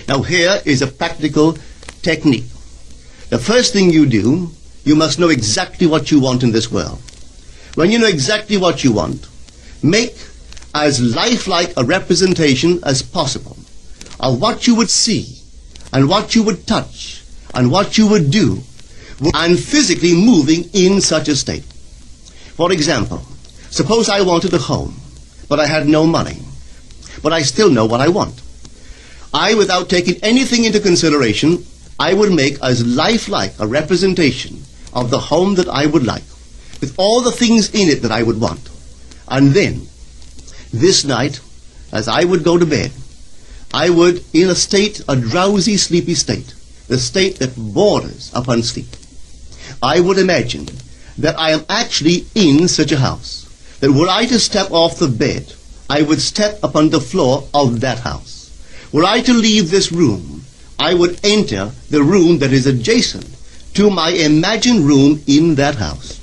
Now here is a practical technique. The first thing you do, you must know exactly what you want in this world. When you know exactly what you want, make as lifelike a representation as possible of what you would see and what you would touch and what you would do and physically moving in such a state. For example, suppose I wanted a home, but I had no money, but I still know what I want. I, without taking anything into consideration, I would make as lifelike a representation of the home that I would like, with all the things in it that I would want. And then, this night, as I would go to bed, I would, in a drowsy, sleepy state, the state that borders upon sleep, I would imagine that I am actually in such a house, that were I to step off the bed, I would step upon the floor of that house. Were I to leave this room, I would enter the room that is adjacent to my imagined room in that house.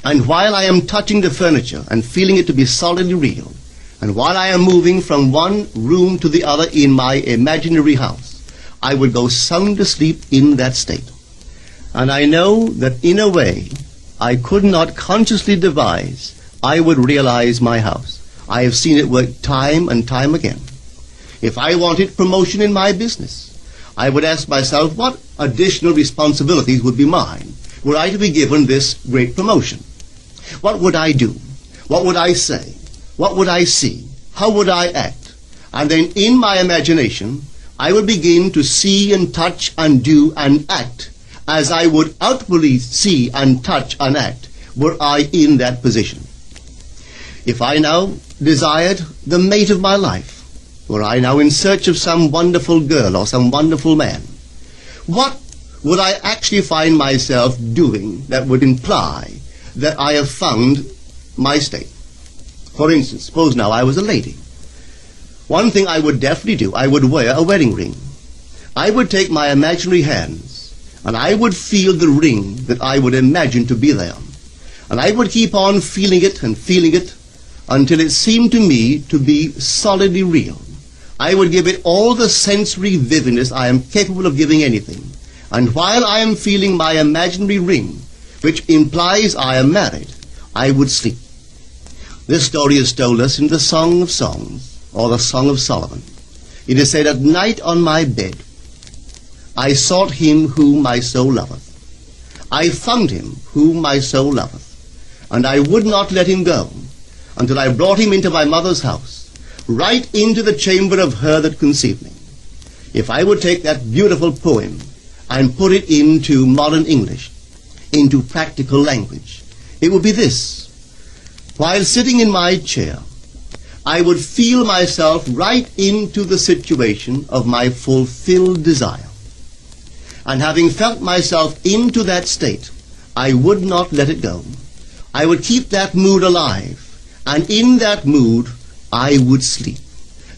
And while I am touching the furniture and feeling it to be solidly real, and while I am moving from one room to the other in my imaginary house, I would go sound asleep in that state. And I know that in a way I could not consciously devise, I would realize my house. I have seen it work time and time again. If I wanted promotion in my business, I would ask myself what additional responsibilities would be mine were I to be given this great promotion. What would I do? What would I say? What would I see? How would I act? And then in my imagination, I would begin to see and touch and do and act as I would outwardly see and touch and act were I in that position. If I now desired the mate of my life, were I now in search of some wonderful girl or some wonderful man, what would I actually find myself doing that would imply that I have found my state? For instance, suppose now I was a lady. One thing I would definitely do, I would wear a wedding ring. I would take my imaginary hands and I would feel the ring that I would imagine to be there. And I would keep on feeling it until it seemed to me to be solidly real. I would give it all the sensory vividness I am capable of giving anything. And while I am feeling my imaginary ring, which implies I am married, I would sleep. This story is told us in the Song of Songs, or the Song of Solomon. It is said, "At night on my bed, I sought him whom my soul loveth. I found him whom my soul loveth, and I would not let him go, until I brought him into my mother's house, right into the chamber of her that conceived me." If I would take that beautiful poem and put it into modern English, into practical language, it would be this. While sitting in my chair, I would feel myself right into the situation of my fulfilled desire. And having felt myself into that state, I would not let it go. I would keep that mood alive, and in that mood, I would sleep.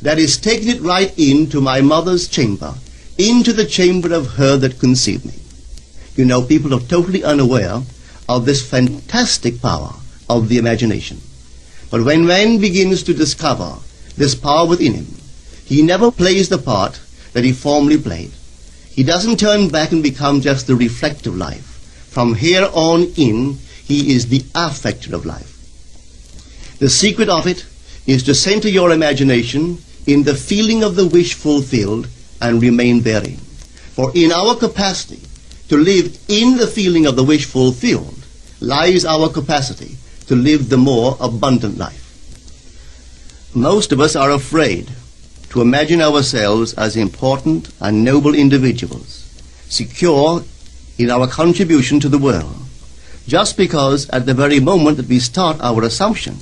That is, taking it right into my mother's chamber, into the chamber of her that conceived me. You know, people are totally unaware of this fantastic power of the imagination. But when man begins to discover this power within him, he never plays the part that he formerly played. He doesn't turn back and become just the reflective life. From here on in, he is the affecter of life. The secret of it is to center your imagination in the feeling of the wish fulfilled and remain therein. For in our capacity to live in the feeling of the wish fulfilled lies our capacity to live the more abundant life. Most of us are afraid to imagine ourselves as important and noble individuals, secure in our contribution to the world, just because at the very moment that we start our assumption,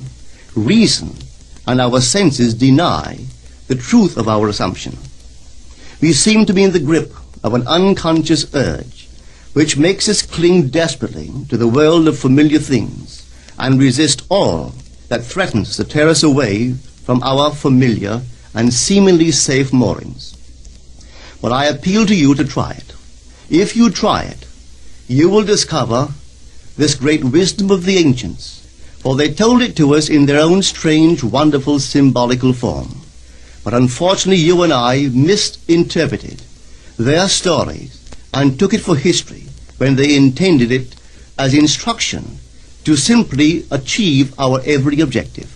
reason and our senses deny the truth of our assumption. We seem to be in the grip of an unconscious urge which makes us cling desperately to the world of familiar things and resist all that threatens to tear us away from our familiar and seemingly safe moorings. But I appeal to you to try it. If you try it, you will discover this great wisdom of the ancients, for they told it to us in their own strange, wonderful, symbolical form. But unfortunately, you and I misinterpreted their stories and took it for history when they intended it as instruction to simply achieve our every objective.